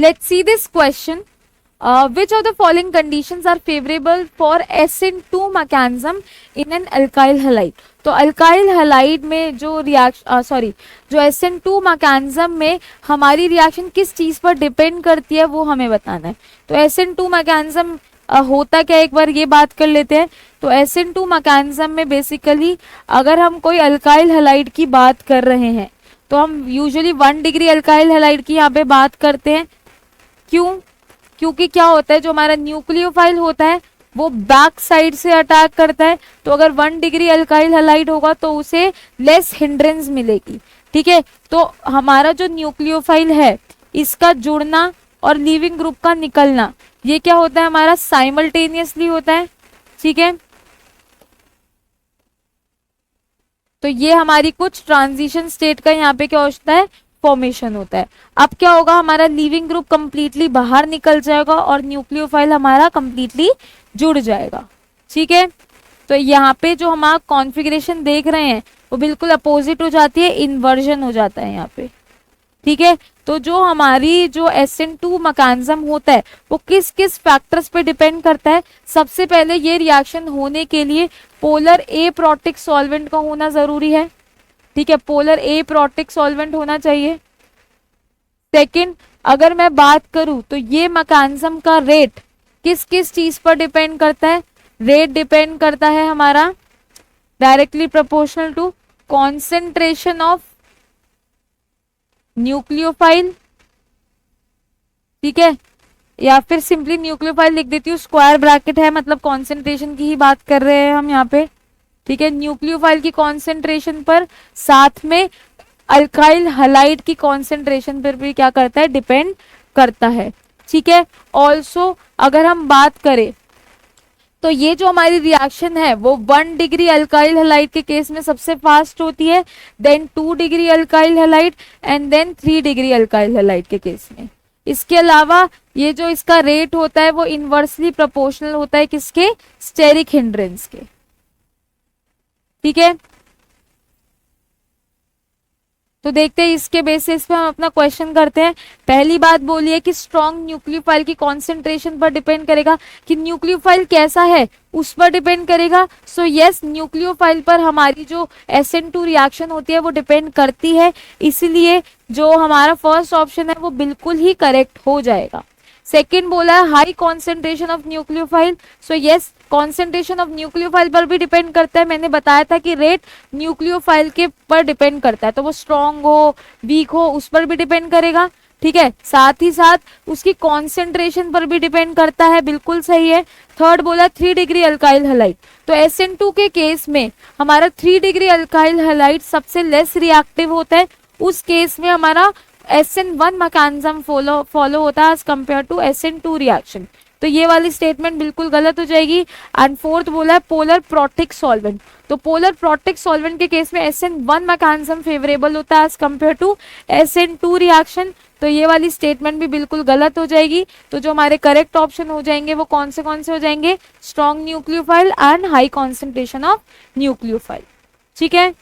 Let's see this question. Which of the following conditions are favorable for SN2 mechanism in an alkyl halide? तो alkyl halide में जो जो SN2 mechanism में हमारी reaction किस चीज पर डिपेंड करती है वो हमें बताना है। तो SN2 मैकेनिज्म होता क्या, एक बार ये बात कर लेते हैं। तो SN2 मैकेनिज्म में बेसिकली अगर हम कोई अल्काइल हैलाइड की बात कर रहे हैं तो हम यूजुअली 1 डिग्री अल्काइल हैलाइड की यहाँ पे बात करते हैं। क्यों? क्योंकि क्या होता है, जो हमारा न्यूक्लियोफाइल होता है वो बैक साइड से अटैक करता है। तो अगर 1 डिग्री अल्काइल हैलाइड होगा तो उसे लेस हिंड्रेंस मिलेगी। ठीक है, तो हमारा जो न्यूक्लियोफाइल है इसका जुड़ना और लीविंग ग्रुप का निकलना ये क्या होता है, हमारा साइमल्टेनियसली होता है। ठीक है, तो ये हमारी कुछ ट्रांजिशन स्टेट का यहाँ पे क्या होता है, फॉर्मेशन होता है। अब क्या होगा, हमारा लीविंग ग्रुप कंप्लीटली बाहर निकल जाएगा और न्यूक्लियोफाइल हमारा कंप्लीटली जुड़ जाएगा। ठीक है, तो यहाँ पे जो हमारा कॉन्फ़िगरेशन देख रहे हैं वो बिल्कुल अपोजिट हो जाती है, इन्वर्जन हो जाता है यहाँ पे। ठीक है, तो जो हमारी जो SN2 मैकेनिज्म होता है वो किस किस फैक्टर्स पे डिपेंड करता है। सबसे पहले ये रिएक्शन होने के लिए पोलर एप्रोटिक सॉल्वेंट का होना जरूरी है। ठीक है, पोलर एप्रोटिक सॉल्वेंट होना चाहिए। सेकंड, अगर मैं बात करूं तो ये मैकेनिज्म का रेट किस किस चीज पर डिपेंड करता है। रेट डिपेंड करता है हमारा directly proportional to concentration of nucleophile. ठीक है, या फिर सिंपली न्यूक्लियोफाइल लिख देती हूँ, स्क्वायर ब्रैकेट है, मतलब कॉन्सेंट्रेशन की ही बात कर रहे हैं हम यहाँ पे। ठीक है, न्यूक्लियोफाइल की कॉन्सेंट्रेशन पर साथ में अल्काइल हैलाइड की कॉन्सेंट्रेशन पर भी क्या करता है, डिपेंड करता है। ठीक है, ऑल्सो अगर हम बात करें तो ये जो हमारी रिएक्शन है वो 1 डिग्री अल्काइल हैलाइड के केस में सबसे फास्ट होती है, then 2 degree alkyl halide and then 3 degree alkyl halide के केस में। इसके अलावा ये जो इसका रेट होता है वो इनवर्सली प्रोपोर्शनल होता है किसके, स्टेरिक हिंड्रेंस के। ठीक है, तो देखते हैं इसके बेसिस पे हम अपना क्वेश्चन करते हैं। पहली बात बोली है कि स्ट्रॉन्ग न्यूक्लियोफाइल की कॉन्सेंट्रेशन पर डिपेंड करेगा, कि न्यूक्लियोफाइल कैसा है उस पर डिपेंड करेगा। सो यस, न्यूक्लियोफाइल पर हमारी जो SN2 रिएक्शन होती है वो डिपेंड करती है, इसलिए जो हमारा फर्स्ट ऑप्शन है वो बिल्कुल ही करेक्ट हो जाएगा। सेकेंड बोला है high concentration of nucleophile. So yes, concentration of nucleophile पर भी डिपेंड करता है। मैंने बताया था कि रेट न्यूक्लियोफाइल के पर डिपेंड करता है, तो वो स्ट्रॉन्ग हो वीक हो उस पर भी डिपेंड करेगा। ठीक है, साथ ही साथ उसकी कॉन्सेंट्रेशन पर भी डिपेंड करता है, बिल्कुल सही है। थर्ड बोला 3 डिग्री अल्काइल हैलाइड, तो SN2 के केस में हमारा 3 डिग्री अल्काइल हैलाइड सबसे लेस रिएक्टिव होता है। उस केस में हमारा SN1 मैकेनिज्म फॉलो होता है as compare to SN2 reaction. तो ये वाली स्टेटमेंट बिल्कुल गलत हो जाएगी। एंड फोर्थ बोला है पोलर प्रोटिक सॉल्वेंट, तो पोलर प्रोटिक सॉल्वेंट के केस में SN1 मैकेनिज्म फेवरेबल होता है as compare to SN2 reaction. तो ये वाली स्टेटमेंट भी बिल्कुल गलत हो जाएगी। तो जो हमारे करेक्ट ऑप्शन हो जाएंगे वो कौन से हो जाएंगे, strong nucleophile and high concentration of nucleophile. ठीक है।